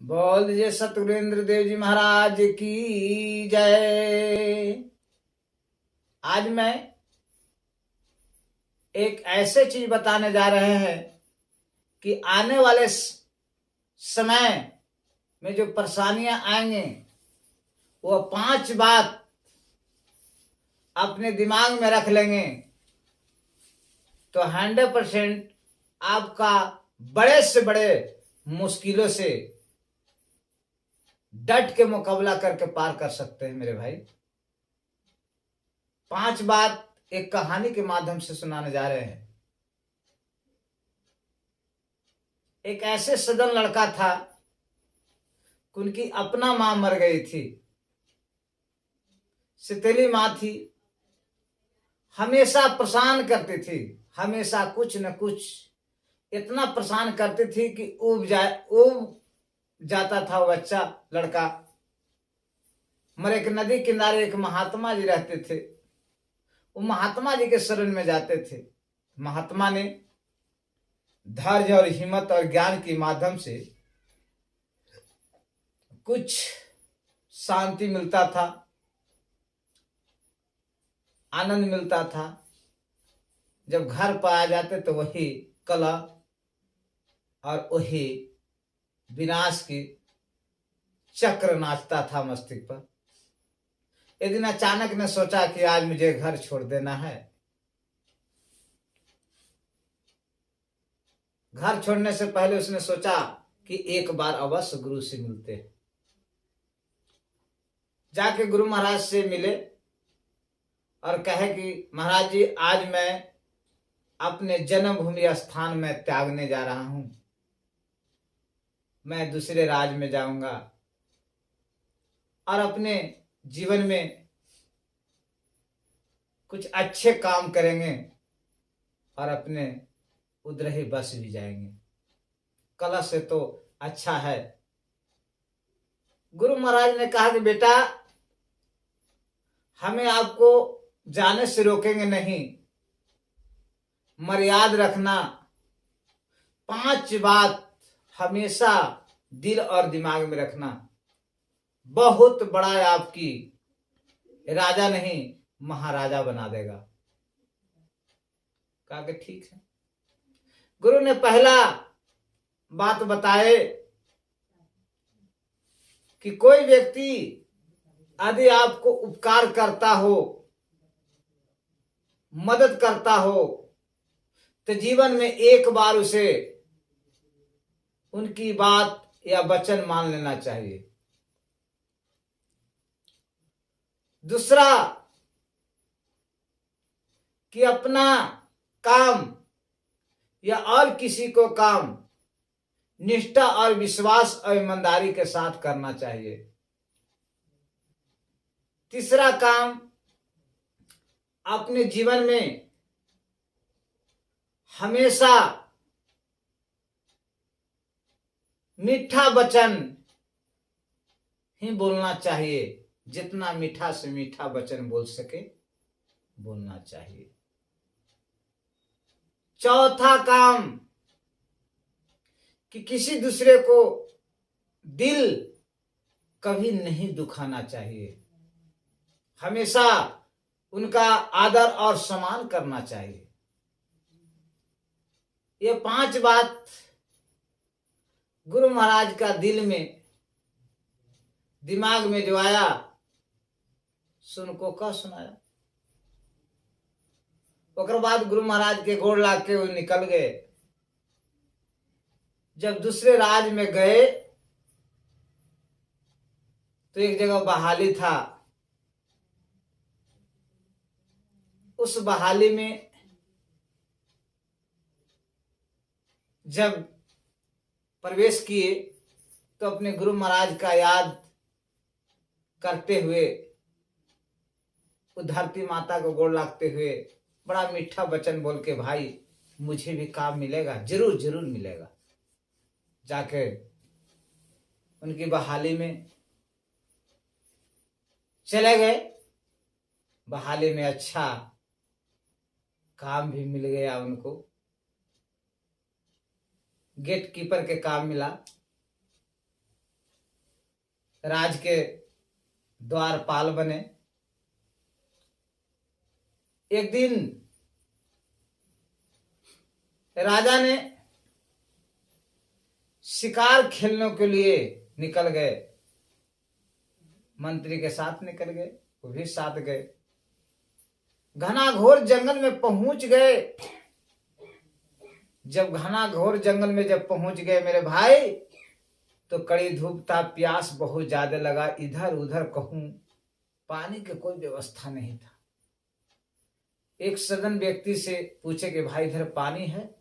बोल दीजिए सतगुरेंद्र देव जी महाराज की जय। आज मैं एक ऐसे चीज बताने जा रहे हैं कि आने वाले समय में जो परेशानियां आएंगे वो 5 बात अपने दिमाग में रख लेंगे तो 100% आपका बड़े से बड़े मुश्किलों से डट के मुकाबला करके पार कर सकते हैं मेरे भाई। 5 बात एक कहानी के माध्यम से सुनाने जा रहे हैं। एक ऐसे सज्जन लड़का था, उनकी अपना मां मर गई थी। सितेली मां थी, हमेशा परेशान करती थी, हमेशा कुछ न कुछ इतना परेशान करती थी कि उब जाता था वो बच्चा लड़का। मगर एक नदी किनारे एक महात्मा जी रहते थे, वो महात्मा जी के शरण में जाते थे। महात्मा ने धैर्य और हिम्मत और ज्ञान के माध्यम से कुछ शांति मिलता था, आनंद मिलता था। जब घर पर आ जाते तो वही कलह और वही विनाश की चक्र नाचता था मस्तिष्क पर। एक दिन अचानक ने सोचा कि आज मुझे घर छोड़ देना है। घर छोड़ने से पहले उसने सोचा कि एक बार अवश्य गुरु से मिलते हैं। जाके गुरु महाराज से मिले और कहे कि महाराज जी, आज मैं अपने जन्मभूमि स्थान में त्यागने जा रहा हूं, मैं दूसरे राज्य में जाऊंगा और अपने जीवन में कुछ अच्छे काम करेंगे और अपने उधर ही बस भी जाएंगे। कला से तो अच्छा है। गुरु महाराज ने कहा कि बेटा, हमें आपको जाने से रोकेंगे नहीं, मर्याद रखना। 5 बात हमेशा दिल और दिमाग में रखना। बहुत बड़ा आपकी राजा नहीं महाराजा बना देगा। कहा कि ठीक है। गुरु ने पहला बात बताए कि कोई व्यक्ति यदि आपको उपकार करता हो, मदद करता हो, तो जीवन में एक बार उसे उनकी बात या वचन मान लेना चाहिए। दूसरा कि अपना काम या और किसी को काम निष्ठा और विश्वास और ईमानदारी के साथ करना चाहिए। तीसरा काम, अपने जीवन में हमेशा मीठा वचन ही बोलना चाहिए। जितना मीठा से मीठा वचन बोल सके बोलना चाहिए। चौथा काम कि किसी दूसरे को दिल कभी नहीं दुखाना चाहिए, हमेशा उनका आदर और सम्मान करना चाहिए। ये 5 बात गुरु महाराज का दिल में दिमाग में जो आया सुन को कह सुनाया। ओकर बाद गुरु महाराज के गोड़ लाग के वो निकल गए। जब दूसरे राज्य में गए तो एक जगह बहाली था। उस बहाली में जब प्रवेश किए तो अपने गुरु महाराज का याद करते हुए, धरती माता को गोड़ लागते हुए बड़ा मीठा वचन बोल के, भाई मुझे भी काम मिलेगा, जरूर जरूर मिलेगा। जाके उनकी बहाली में चले गए। बहाली में अच्छा काम भी मिल गया उनको, गेट कीपर के काम मिला। राज के द्वारपाल बने। एक दिन राजा ने शिकार खेलने के लिए निकल गए, मंत्री के साथ निकल गए, वो भी साथ गए। घना घोर जंगल में पहुंच गए। जब घना घोर जंगल में जब पहुंच गए मेरे भाई, तो कड़ी धूप था, प्यास बहुत ज्यादा लगा। इधर उधर कहूं पानी की कोई व्यवस्था नहीं था। एक सज्जन व्यक्ति से पूछे कि भाई इधर पानी है?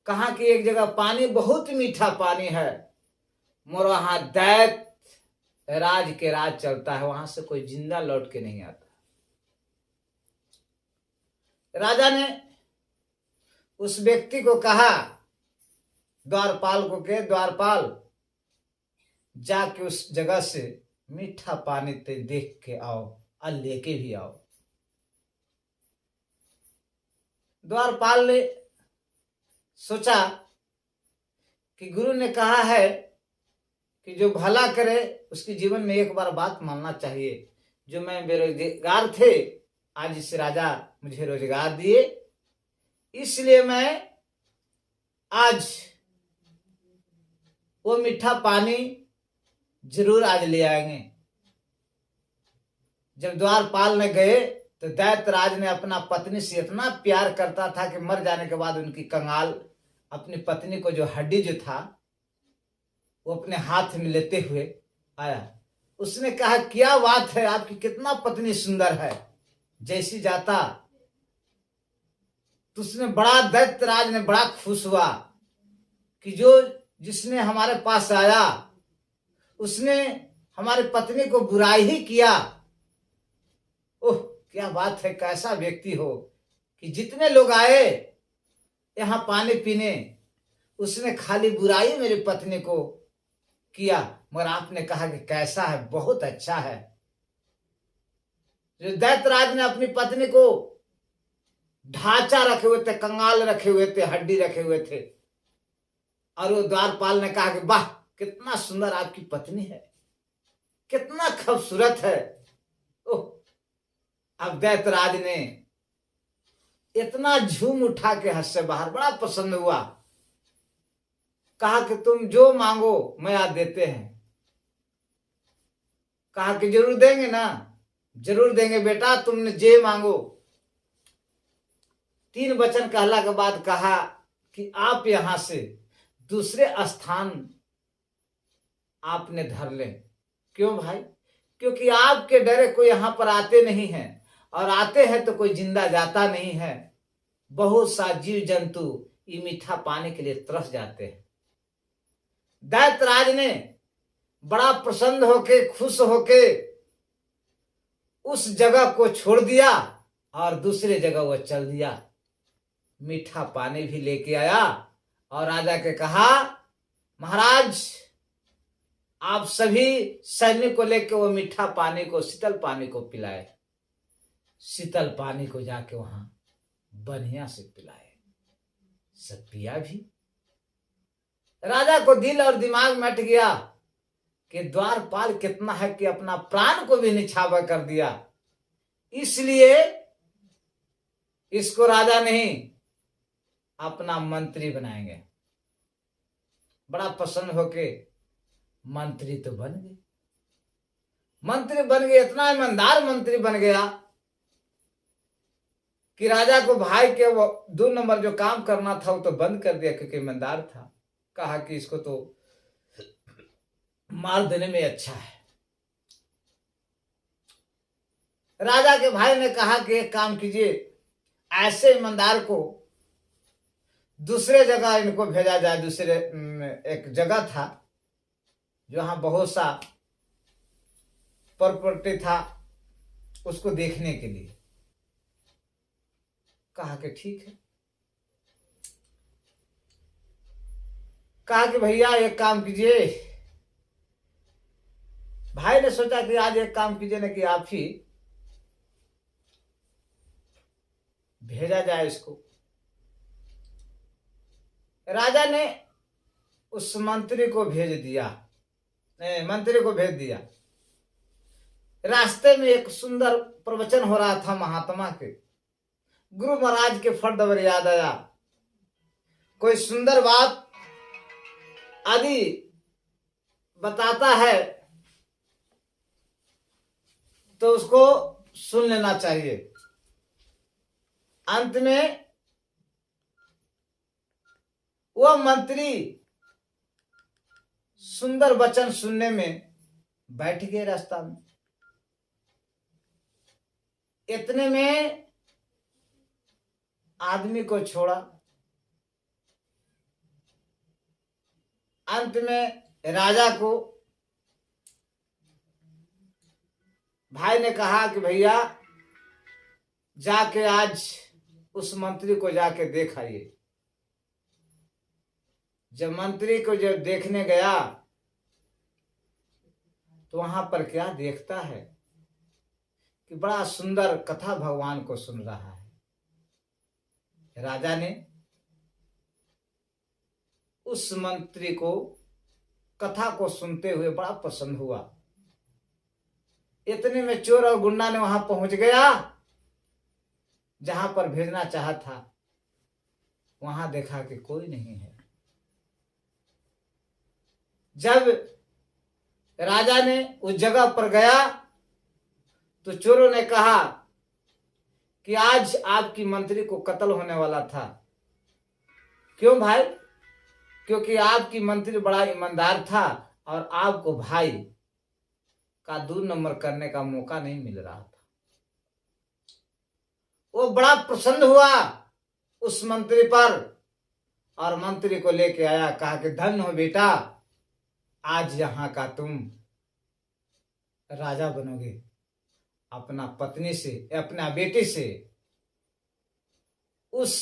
कहा कि एक जगह पानी, बहुत मीठा पानी है, मोर वहां दैत राज के राज चलता है, वहां से कोई जिंदा लौट के नहीं आता। राजा ने उस व्यक्ति को कहा, द्वारपाल को के द्वारपाल जाके उस जगह से मीठा पानी ते देख के आओ और लेके भी आओ। द्वारपाल ने सोचा कि गुरु ने कहा है कि जो भला करे उसके जीवन में एक बार बात मानना चाहिए। जो मैं बेरोजगार थे, आज इस राजा मुझे रोजगार दिए, इसलिए मैं आज वो मीठा पानी जरूर आज ले आएंगे। जब द्वारपाल ने गए तो दैत्यराज ने अपना पत्नी से इतना प्यार करता था कि मर जाने के बाद उनकी कंगाल, अपनी पत्नी को जो हड्डी जो था वो अपने हाथ में लेते हुए आया। उसने कहा, क्या बात है, आपकी कितना पत्नी सुंदर है, जैसी जाता। तो उसने बड़ा, दैत्यराज ने बड़ा खुश हुआ कि जो जिसने हमारे पास आया उसने हमारी पत्नी को बुराई ही किया। ओह क्या बात है, कैसा व्यक्ति हो कि जितने लोग आए यहां पानी पीने, उसने खाली बुराई मेरी पत्नी को किया, मगर आपने कहा कि कैसा है, बहुत अच्छा है। जो दैत्यराज ने अपनी पत्नी को ढांचा रखे हुए थे, कंगाल रखे हुए थे, हड्डी रखे हुए थे, और वो द्वारपाल ने कहा कि वाह कितना सुंदर आपकी पत्नी है, कितना खूबसूरत है। ओह, अब दैत्यराज ने इतना झूम उठा के हंस से बाहर, बड़ा पसंद हुआ। कहा कि तुम जो मांगो मैं आज देते हैं। कहा कि जरूर देंगे ना? जरूर देंगे बेटा, तुमने जे मांगो। 3 वचन कहला के बाद कहा कि आप यहां से दूसरे स्थान आपने धर ले। क्यों भाई? क्योंकि आपके डरे कोई यहां पर आते नहीं है, और आते हैं तो कोई जिंदा जाता नहीं है। बहुत सा जीव जंतु ये मीठा पानी के लिए तरस जाते हैं। दैत्यराज ने बड़ा प्रसन्न होके, खुश होके उस जगह को छोड़ दिया और दूसरे जगह वो चल दिया। मीठा पानी भी लेके आया और राजा के कहा, महाराज आप सभी सैनिक को लेकर वो मीठा पानी को, शीतल पानी को पिलाए। शीतल पानी को जाके वहां बढ़िया से पिलाए, सब पिया भी। राजा को दिल और दिमाग में अट गया कि द्वारपाल कितना है कि अपना प्राण को भी निछावर कर दिया, इसलिए इसको राजा नहीं अपना मंत्री बनाएंगे। बड़ा प्रसन्न होके मंत्री तो बन गए। मंत्री बन गए, इतना ईमानदार मंत्री बन गया कि राजा को भाई के वो 2 नंबर जो काम करना था वो तो बंद कर दिया, क्योंकि ईमानदार था। कहा कि इसको तो मार देने में अच्छा है। राजा के भाई ने कहा कि एक काम कीजिए, ऐसे ईमानदार को दूसरे जगह इनको भेजा जाए। दूसरे एक जगह था जहां बहुत सा प्रॉपर्टी था, उसको देखने के लिए। कहा कि ठीक है। कहा कि भैया एक काम कीजिए। भाई ने सोचा कि आज एक काम कीजिए ना कि आप ही भेजा जाए इसको। राजा ने उस मंत्री को भेज दिया मंत्री को भेज दिया। रास्ते में एक सुंदर प्रवचन हो रहा था महात्मा के। गुरु महाराज के फर्दवर याद आया। कोई सुंदर बात आदि बताता है तो उसको सुन लेना चाहिए। अंत में वह मंत्री सुंदर वचन सुनने में बैठ गए रास्ता में। इतने में आदमी को छोड़ा। अंत में राजा को भाई ने कहा कि भैया जाके आज उस मंत्री को जाके देख आइए। जब मंत्री को जब देखने गया तो वहां पर क्या देखता है कि बड़ा सुंदर कथा भगवान को सुन रहा है। राजा ने उस मंत्री को कथा को सुनते हुए बड़ा पसंद हुआ। इतने में चोर और गुंडा ने वहां पहुंच गया जहां पर भेजना चाहा था। वहां देखा कि कोई नहीं है। जब राजा ने उस जगह पर गया तो चोरों ने कहा कि आज आपकी मंत्री को कत्ल होने वाला था। क्यों भाई? क्योंकि आपकी मंत्री बड़ा ईमानदार था और आपको भाई का 2 नंबर करने का मौका नहीं मिल रहा था। वो बड़ा प्रसन्न हुआ उस मंत्री पर और मंत्री को लेके आया। कहा कि धन्य हो बेटा, आज यहां का तुम राजा बनोगे। अपना पत्नी से, अपना बेटी से उस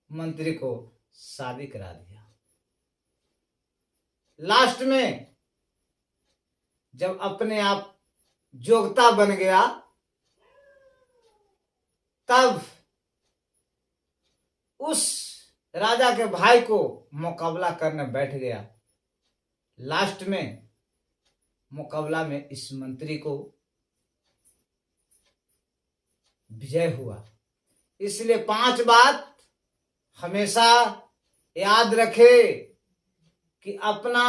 मंत्री को शादी करा दिया। लास्ट में जब अपने आप योग्यता बन गया तब उस राजा के भाई को मुकाबला करने बैठ गया। लास्ट में मुकाबला में इस मंत्री को विजय हुआ। इसलिए 5 बात हमेशा याद रखे कि अपना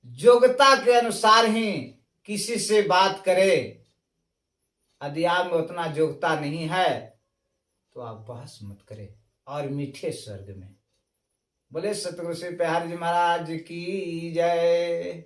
योग्यता के अनुसार ही किसी से बात करे। यदि आप में उतना योग्यता नहीं है तो आप बहस मत करें और मीठे स्वर्ग में। बोले सतगुरु श्री बिहारी जी महाराज की जय।